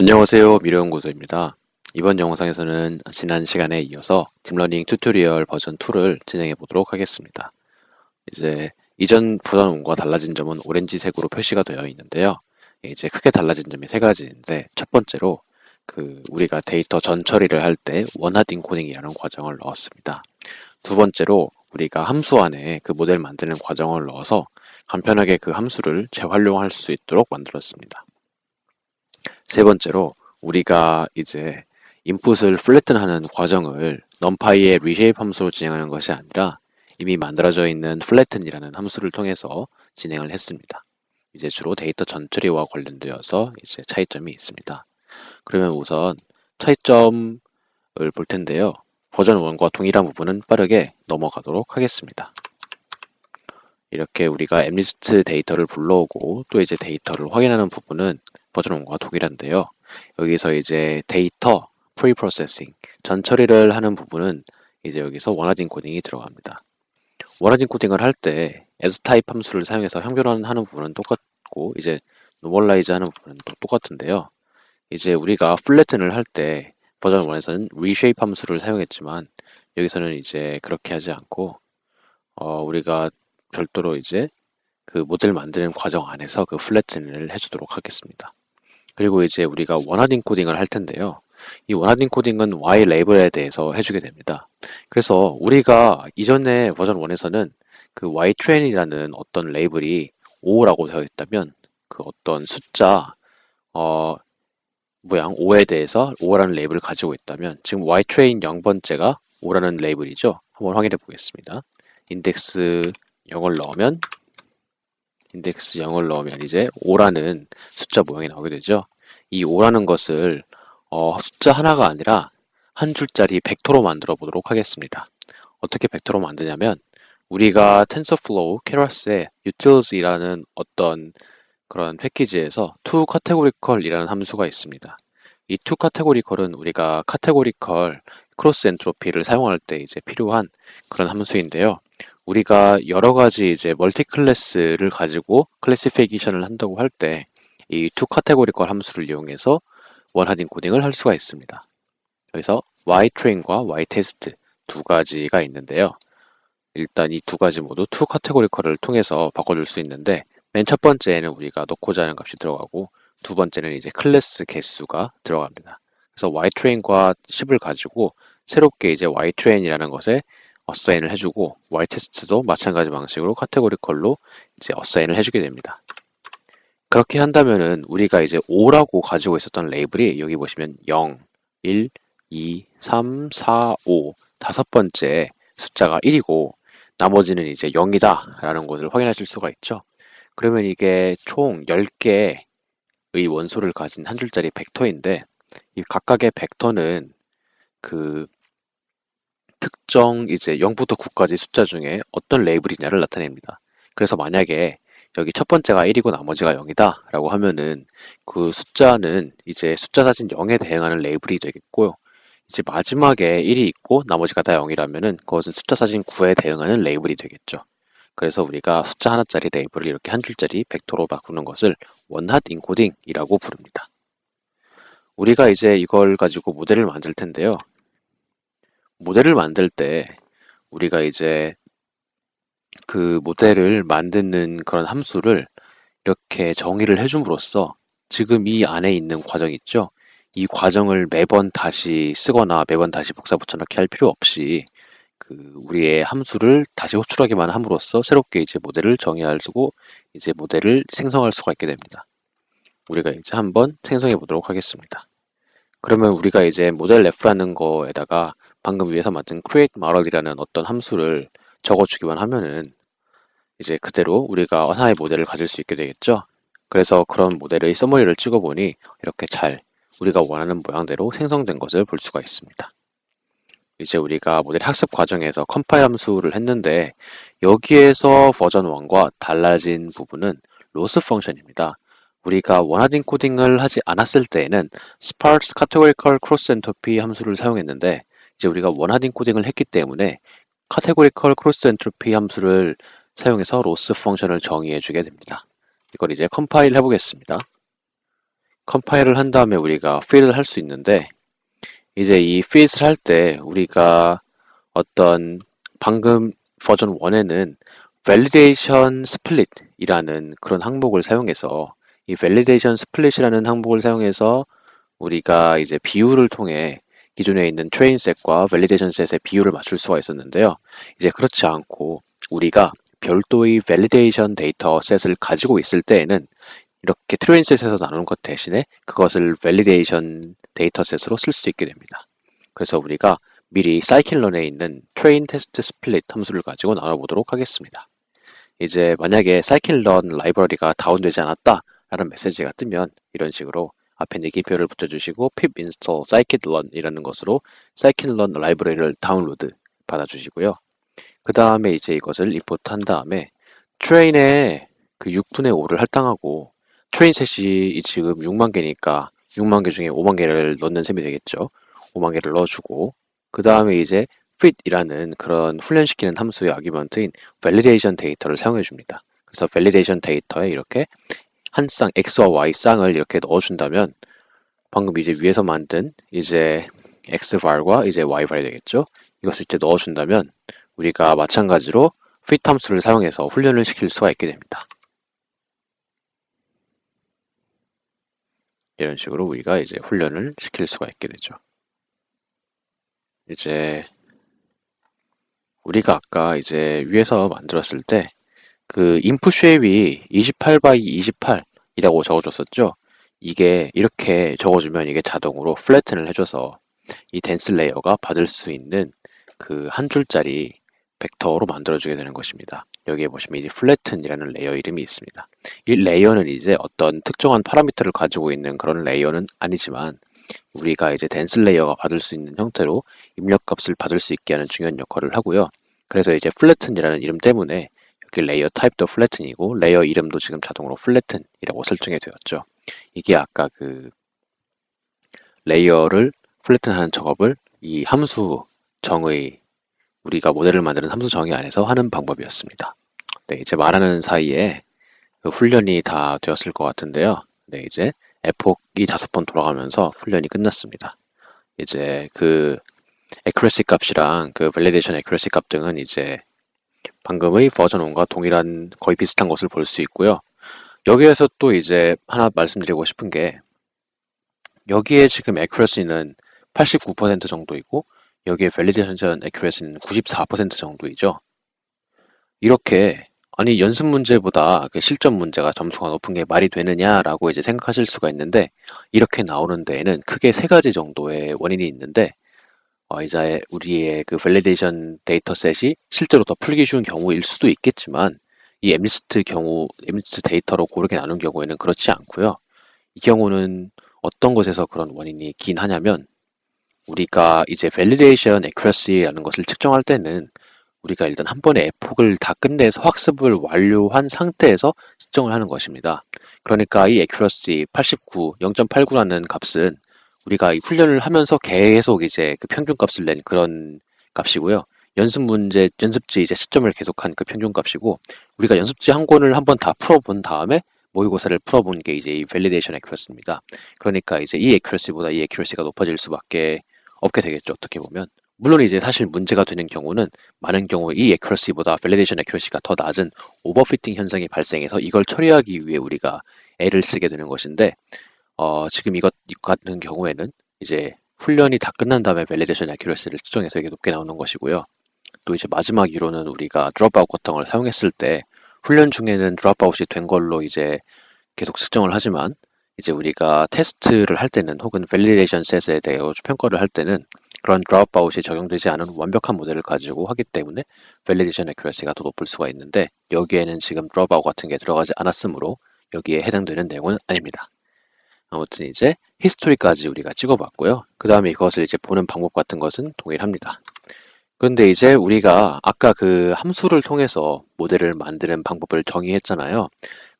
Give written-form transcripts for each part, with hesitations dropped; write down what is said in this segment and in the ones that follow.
안녕하세요. 미래연구소입니다. 이번 영상에서는 지난 시간에 이어서 딥러닝 튜토리얼 버전 2를 진행해 보도록 하겠습니다. 이제 이전 버전 1과 달라진 점은 오렌지색으로 표시가 되어 있는데요. 이제 크게 달라진 점이 세 가지인데, 첫 번째로 우리가 데이터 전 처리를 할 때 원하드 인코딩이라는 과정을 넣었습니다. 두 번째로 우리가 함수 안에 그 모델 만드는 과정을 넣어서 간편하게 그 함수를 재활용할 수 있도록 만들었습니다. 세 번째로 우리가 이제 인풋을 플래튼하는 과정을 numpy의 reshape 함수로 진행하는 것이 아니라 이미 만들어져 있는 flatten이라는 함수를 통해서 진행을 했습니다. 이제 주로 데이터 전처리와 관련되어서 이제 차이점이 있습니다. 그러면 우선 차이점을 볼 텐데요. 버전 1과 동일한 부분은 빠르게 넘어가도록 하겠습니다. 이렇게 우리가 엠리스트 데이터를 불러오고 또 이제 데이터를 확인하는 부분은 버전 1과 동일한데요. 여기서 이제 데이터 프리프로세싱 전 처리를 하는 부분은 이제 여기서 원하드 인코딩이 들어갑니다. 원하드 인코딩을 할 때 as type 함수를 사용해서 형변환하는 부분은 똑같고 이제 normalize 하는 부분은 또 똑같은데요. 이제 우리가 flatten을 할 때 버전 1에서는 reshape 함수를 사용했지만 여기서는 이제 그렇게 하지 않고 우리가 별도로 이제 그 모델 만드는 과정 안에서 그 플래튼을 해주도록 하겠습니다. 그리고 이제 우리가 원하드 인코딩을 할 텐데요. 이 원하드 인코딩은 Y 레이블에 대해서 해주게 됩니다. 그래서 우리가 이전에 버전 1에서는 그 Y train이라는 어떤 레이블이 5라고 되어 있다면 그 어떤 숫자 모양 5에 대해서 5라는 레이블을 가지고 있다면 지금 Y train 0번째가 5라는 레이블이죠. 한번 확인해 보겠습니다. 인덱스 0을 넣으면 이제 5라는 숫자 모양이 나오게 되죠. 이 5라는 것을 숫자 하나가 아니라 한 줄짜리 벡터로 만들어 보도록 하겠습니다. 어떻게 벡터로 만드냐면 우리가 TensorFlow, Keras의 utils이라는 어떤 그런 패키지에서 toCategorical이라는 함수가 있습니다. 이 toCategorical은 우리가 categorical 크로스 엔트로피를 사용할 때 이제 필요한 그런 함수인데요. 우리가 여러 가지 이제 멀티 클래스를 가지고 클래시피케이션을 한다고 할 때 이 toCategorical 함수를 이용해서 원하드 인코딩을 할 수가 있습니다. 여기서 ytrain과 ytest 두 가지가 있는데요. 일단 이 두 가지 모두 toCategorical을 통해서 바꿔줄 수 있는데 맨 첫 번째에는 우리가 넣고자 하는 값이 들어가고 두 번째는 이제 클래스 개수가 들어갑니다. 그래서 ytrain과 10을 가지고 새롭게 이제 ytrain이라는 것에 어사인을 해주고 ytest도 마찬가지 방식으로 카테고리컬로 이제 어사인을 해주게 됩니다. 그렇게 한다면은 우리가 이제 5라고 가지고 있었던 레이블이 여기 보시면 0, 1, 2, 3, 4, 5 다섯 번째 숫자가 1이고 나머지는 이제 0이다 라는 것을 확인하실 수가 있죠. 그러면 이게 총 10개의 원소를 가진 한 줄짜리 벡터인데 이 각각의 벡터는 그 특정 이제 0부터 9까지 숫자 중에 어떤 레이블이냐를 나타냅니다. 그래서 만약에 여기 첫 번째가 1이고 나머지가 0이다 라고 하면은 그 숫자는 이제 숫자 사진 0에 대응하는 레이블이 되겠고요. 이제 마지막에 1이 있고 나머지가 다 0이라면은 그것은 숫자 사진 9에 대응하는 레이블이 되겠죠. 그래서 우리가 숫자 하나짜리 레이블을 이렇게 한 줄짜리 벡터로 바꾸는 것을 원하드 인코딩이라고 부릅니다. 우리가 이제 이걸 가지고 모델을 만들 텐데요. 모델을 만들 때 우리가 이제 그 모델을 만드는 그런 함수를 이렇게 정의를 해줌으로써 지금 이 안에 있는 과정 있죠? 이 과정을 매번 다시 쓰거나 매번 다시 복사 붙여넣기 할 필요 없이 우리의 함수를 다시 호출하기만 함으로써 새롭게 이제 모델을 정의하고 이제 모델을 생성할 수가 있게 됩니다. 우리가 이제 한번 생성해 보도록 하겠습니다. 그러면 우리가 이제 모델 ref라는 거에다가 방금 위에서 만든 create model이라는 어떤 함수를 적어주기만 하면은 이제 그대로 우리가 하나의 모델을 가질 수 있게 되겠죠. 그래서 그런 모델의 서머리를 찍어보니 이렇게 잘 우리가 원하는 모양대로 생성된 것을 볼 수가 있습니다. 이제 우리가 모델 학습 과정에서 컴파일 함수를 했는데 여기에서 버전 1과 달라진 부분은 로스 펑션입니다. 우리가 원하드 인코딩을 하지 않았을 때에는 sparse categorical cross entropy 함수를 사용했는데 이제 우리가 원하드 인코딩을 했기 때문에 categorical cross entropy 함수를 사용해서 로스 펑션을 정의해 주게 됩니다. 이걸 이제 컴파일 해보겠습니다. 컴파일을 한 다음에 우리가 fit을 할 수 있는데 이제 이 fit을 할 때 우리가 어떤 방금 버전 1에는 validation split이라는 그런 항목을 사용해서 이 validation split이라는 항목을 사용해서 우리가 이제 비율을 통해 기존에 있는 트레인 셋과 밸리데이션 셋의 비율을 맞출 수가 있었는데요. 이제 그렇지 않고 우리가 별도의 밸리데이션 데이터 셋을 가지고 있을 때에는 이렇게 트레인 셋에서 나누는 것 대신에 그것을 밸리데이션 데이터 셋으로 쓸 수 있게 됩니다. 그래서 우리가 미리 scikit-learn에 있는 train test split 함수를 가지고 나눠보도록 하겠습니다. 이제 만약에 scikit-learn 라이브러리가 다운되지 않았다 라는 메시지가 뜨면 이런 식으로 앞에 느낌표를 붙여주시고 pip install scikit-learn 이라는 것으로 scikit-learn 라이브러리를 다운로드 받아주시고요. 그 다음에 이제 이것을 임포트 한 다음에 train에 그 6분의 5를 할당하고 트레인 셋이 지금 6만 개니까 6만 개 중에 5만 개를 넣는 셈이 되겠죠. 5만 개를 넣어주고 그 다음에 이제 fit이라는 그런 훈련시키는 함수의 아규먼트인 validation 데이터를 사용해 줍니다. 그래서 validation 데이터에 이렇게 한 쌍 x와 y 쌍을 이렇게 넣어준다면 방금 이제 위에서 만든 이제 x var과 이제 y var이 되겠죠. 이것을 이제 넣어준다면 우리가 마찬가지로 fit 함수를 사용해서 훈련을 시킬 수가 있게 됩니다. 이런 식으로 우리가 이제 훈련을 시킬 수가 있게 되죠. 이제 우리가 아까 이제 위에서 만들었을 때 그 input shape이 28 by 28이라고 적어줬었죠. 이게 이렇게 적어주면 이게 자동으로 플래튼을 해줘서 이 댄스 레이어가 받을 수 있는 그 한 줄짜리 벡터로 만들어주게 되는 것입니다. 여기에 보시면 이 플래튼이라는 레이어 이름이 있습니다. 이 레이어는 이제 어떤 특정한 파라미터를 가지고 있는 그런 레이어는 아니지만 우리가 이제 댄스 레이어가 받을 수 있는 형태로 입력값을 받을 수 있게 하는 중요한 역할을 하고요. 그래서 이제 플래튼이라는 이름 때문에 여기 레이어 타입도 플래튼이고 레이어 이름도 지금 자동으로 플래튼이라고 설정이 되었죠. 이게 아까 그 레이어를 플래튼하는 작업을 이 함수 정의 우리가 모델을 만드는 함수 정의 안에서 하는 방법이었습니다. 네, 이제 말하는 사이에 그 훈련이 다 되었을 것 같은데요. 네, 이제 에폭이 5번 돌아가면서 훈련이 끝났습니다. 이제 그 accuracy 값이랑 그 validation accuracy 값 등은 이제 방금의 버전 1과 동일한 거의 비슷한 것을 볼 수 있고요. 여기에서 또 이제 하나 말씀드리고 싶은 게 여기에 지금 accuracy는 89% 정도이고 여기에 validation accuracy는 94% 정도이죠. 이렇게 아니 연습 문제보다 그 실전 문제가 점수가 높은 게 말이 되느냐라고 이제 생각하실 수가 있는데 이렇게 나오는 데에는 크게 3가지 정도의 원인이 있는데 이제 우리의 그 밸리데이션 데이터셋이 실제로 더 풀기 쉬운 경우일 수도 있겠지만 이 MNIST 데이터로 고르게 나눈 경우에는 그렇지 않고요. 이 경우는 어떤 것에서 그런 원인이 긴 하냐면 우리가 이제 validation accuracy라는 것을 측정할 때는 우리가 일단 한 번에 에폭을 다 끝내서 학습을 완료한 상태에서 측정을 하는 것입니다. 그러니까 이 accuracy 89, 0.89라는 값은 우리가 이 훈련을 하면서 계속 이제 그 평균값을 낸 그런 값이고요. 연습지 이제 시점을 계속한 그 평균값이고, 우리가 연습지 한 권을 한번 다 풀어본 다음에 모의고사를 풀어본 게 이제 이 validation accuracy입니다. 그러니까 이제 이 accuracy보다 이 accuracy가 높아질 수밖에 없게 되겠죠. 어떻게 보면. 물론 이제 사실 문제가 되는 경우는 많은 경우 이 accuracy보다 validation accuracy가 더 낮은 오버피팅 현상이 발생해서 이걸 처리하기 위해 우리가 애를 쓰게 되는 것인데 지금 이것 같은 경우에는 이제 훈련이 다 끝난 다음에 validation accuracy를 측정해서 이게 높게 나오는 것이고요. 또 이제 마지막 이론은 우리가 드롭아웃 과정을 사용했을 때 훈련 중에는 드롭아웃이 된 걸로 이제 계속 측정을 하지만 이제 우리가 테스트를 할 때는 혹은 밸리데이션 셋에 대해 평가를 할 때는 그런 드롭아웃이 적용되지 않은 완벽한 모델을 가지고 하기 때문에 밸리데이션 액큐러시가 더 높을 수가 있는데 여기에는 지금 드롭아웃 같은 게 들어가지 않았으므로 여기에 해당되는 내용은 아닙니다. 아무튼 이제 히스토리까지 우리가 찍어봤고요. 그 다음에 이것을 이제 보는 방법 같은 것은 동일합니다. 그런데 이제 우리가 아까 그 함수를 통해서 모델을 만드는 방법을 정의했잖아요.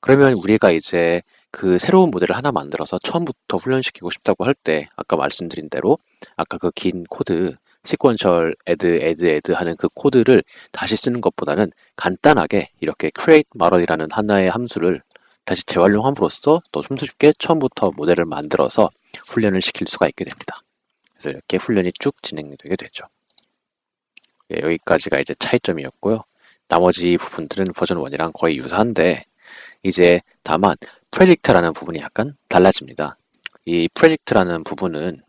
그러면 우리가 이제 그 새로운 모델을 하나 만들어서 처음부터 훈련시키고 싶다고 할 때 아까 말씀드린 대로 아까 그 긴 코드 sequential add 하는 그 코드를 다시 쓰는 것보다는 간단하게 이렇게 create model이라는 하나의 함수를 다시 재활용함으로써 또 좀 더 쉽게 처음부터 모델을 만들어서 훈련을 시킬 수가 있게 됩니다. 그래서 이렇게 훈련이 쭉 진행되게 되죠. 예, 여기까지가 이제 차이점이었고요. 나머지 부분들은 버전 1이랑 거의 유사한데 이제 다만 프레딕트라는 부분이 약간 달라집니다. 이 프레딕트라는 부분은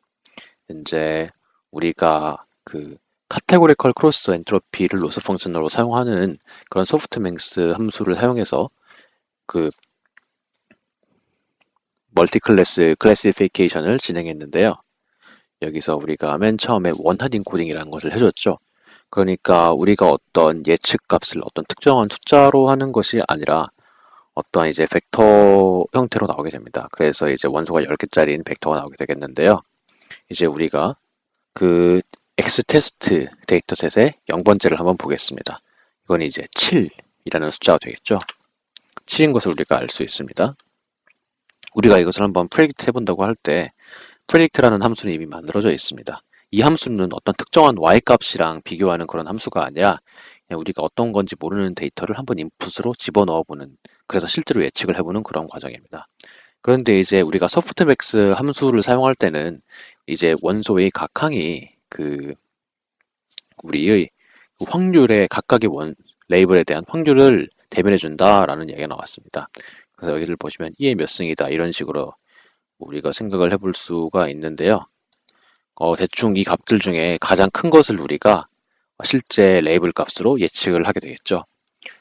이제 우리가 그 카테고리컬 크로스 엔트로피를 로스 펑션으로 사용하는 그런 소프트맹스 함수를 사용해서 그 멀티클래스 클래시피케이션을 진행했는데요. 여기서 우리가 맨 처음에 원하드 인코딩이라는 것을 해줬죠. 그러니까 우리가 어떤 예측 값을 어떤 특정한 숫자로 하는 것이 아니라 어떤 이제 벡터 형태로 나오게 됩니다. 그래서 이제 원소가 10개짜리인 벡터가 나오게 되겠는데요. 이제 우리가 그 X 테스트 데이터셋의 0번째를 한번 보겠습니다. 이건 이제 7이라는 숫자가 되겠죠. 7인 것을 우리가 알 수 있습니다. 우리가 이것을 한번 프레딕트 해본다고 할 때 predict라는 함수는 이미 만들어져 있습니다. 이 함수는 어떤 특정한 y-값이랑 비교하는 그런 함수가 아니라 그냥 우리가 어떤 건지 모르는 데이터를 한번 인풋으로 집어넣어보는, 그래서 실제로 예측을 해보는 그런 과정입니다. 그런데 이제 우리가 소프트맥스 함수를 사용할 때는 이제 원소의 각 항이 그 우리의 확률의 각각의 레이블에 대한 확률을 대변해 준다라는 얘기가 나왔습니다. 그래서 여기를 보시면 2의 몇 승이다 이런 식으로 우리가 생각을 해볼 수가 있는데요. 대충 이 값들 중에 가장 큰 것을 우리가 실제 레이블 값으로 예측을 하게 되겠죠.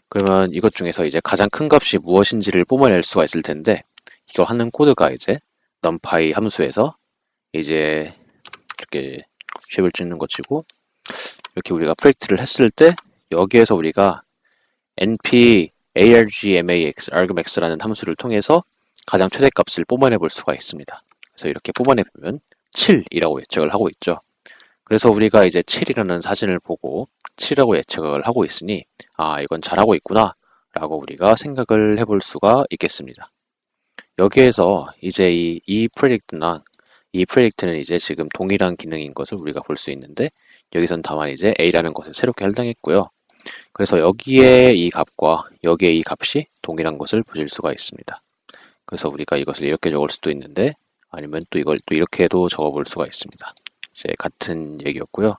그러면 이것 중에서 이제 가장 큰 값이 무엇인지를 뿜어낼 수가 있을 텐데, 이거 하는 코드가 이제 numpy 함수에서 이제 이렇게 쉐입을 찍는 것이고, 이렇게 우리가 프로젝트를 했을 때 여기에서 우리가 np argmax argmax라는 함수를 통해서 가장 최대값을 뽑아내 볼 수가 있습니다. 그래서 이렇게 뽑아내 보면 7이라고 예측을 하고 있죠. 그래서 우리가 이제 7이라는 사진을 보고 7이라고 예측을 하고 있으니 이건 잘하고 있구나 라고 우리가 생각을 해볼 수가 있겠습니다. 여기에서 이제 이 프레딕트나 이 프레딕트는 이제 지금 동일한 기능인 것을 우리가 볼 수 있는데, 여기선 다만 이제 A라는 것을 새롭게 할당했고요. 그래서 여기에 이 값과 여기에 이 값이 동일한 것을 보실 수가 있습니다. 그래서 우리가 이것을 이렇게 적을 수도 있는데, 아니면 또 이걸 또 이렇게도 적어볼 수가 있습니다. 이제 같은 얘기였고요.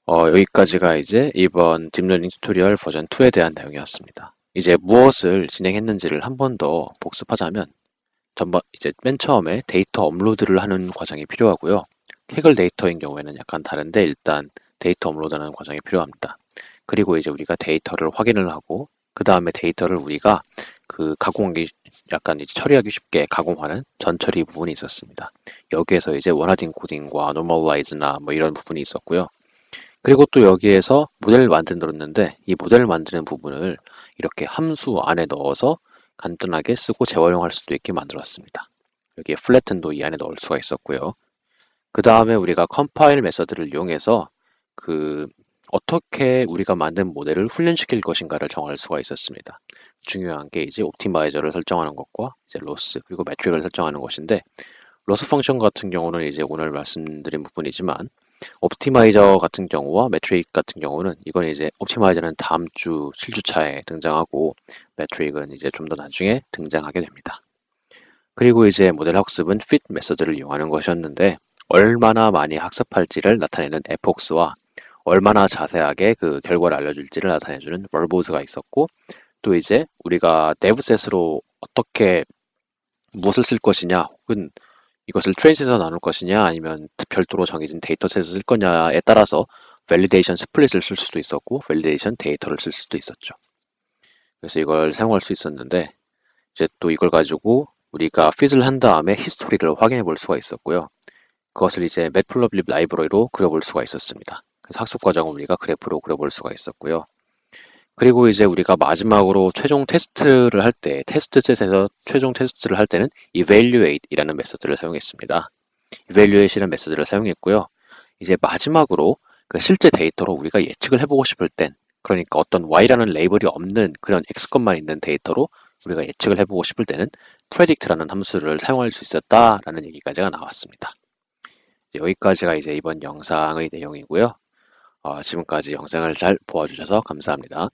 여기까지가 이제 이번 딥러닝 튜토리얼 버전 2에 대한 내용이었습니다. 이제 무엇을 진행했는지를 한 번 더 복습하자면, 이제 맨 처음에 데이터 업로드를 하는 과정이 필요하고요. 캐글 데이터인 경우에는 약간 다른데 일단 데이터 업로드하는 과정이 필요합니다. 그리고 이제 우리가 데이터를 확인을 하고 그 다음에 데이터를 우리가 그 가공하기 약간 이제 처리하기 쉽게 가공하는 전처리 부분이 있었습니다. 여기에서 이제 원하드 인코딩과 노멀라이즈나 뭐 이런 부분이 있었고요. 그리고 또 여기에서 모델을 만들었는데 이 모델을 만드는 부분을 이렇게 함수 안에 넣어서 간단하게 쓰고 재활용할 수도 있게 만들었습니다. 여기에 플래튼도 이 안에 넣을 수가 있었고요. 그 다음에 우리가 컴파일 메서드를 이용해서 어떻게 우리가 만든 모델을 훈련시킬 것인가를 정할 수가 있었습니다. 중요한 게 이제 옵티마이저를 설정하는 것과 이제 로스 그리고 매트릭을 설정하는 것인데, 로스 펑션 같은 경우는 이제 오늘 말씀드린 부분이지만 옵티마이저 같은 경우와 매트릭 같은 경우는 이건 이제 옵티마이저는 다음 주 7주차에 등장하고 매트릭은 이제 좀 더 나중에 등장하게 됩니다. 그리고 이제 모델 학습은 fit 메서드를 이용하는 것이었는데, 얼마나 많이 학습할지를 나타내는 epox와 얼마나 자세하게 그 결과를 알려줄지를 나타내주는 verbose가 있었고, 또 이제 우리가 devset으로 어떻게 무엇을 쓸 것이냐, 혹은 이것을 트레이스에서 나눌 것이냐, 아니면 별도로 정해진 데이터셋을 쓸 거냐에 따라서 밸리데이션 스플릿을 쓸 수도 있었고, 밸리데이션 데이터를 쓸 수도 있었죠. 그래서 이걸 사용할 수 있었는데, 이제 또 이걸 가지고 우리가 fit을 한 다음에 히스토리를 확인해 볼 수가 있었고요. 그것을 이제 matplotlib 라이브러리로 그려볼 수가 있었습니다. 그래서 학습 과정을 우리가 그래프로 그려볼 수가 있었고요. 그리고 이제 우리가 마지막으로 최종 테스트를 할 때, 테스트셋에서 최종 테스트를 할 때는 evaluate이라는 메서드를 사용했습니다. evaluate이라는 메서드를 사용했고요. 이제 마지막으로 그 실제 데이터로 우리가 예측을 해보고 싶을 땐, 그러니까 어떤 y라는 레이블이 없는 그런 x것만 있는 데이터로 우리가 예측을 해보고 싶을 때는 predict라는 함수를 사용할 수 있었다라는 얘기까지가 나왔습니다. 여기까지가 이제 이번 영상의 내용이고요. 지금까지 영상을 잘 보아주셔서 감사합니다.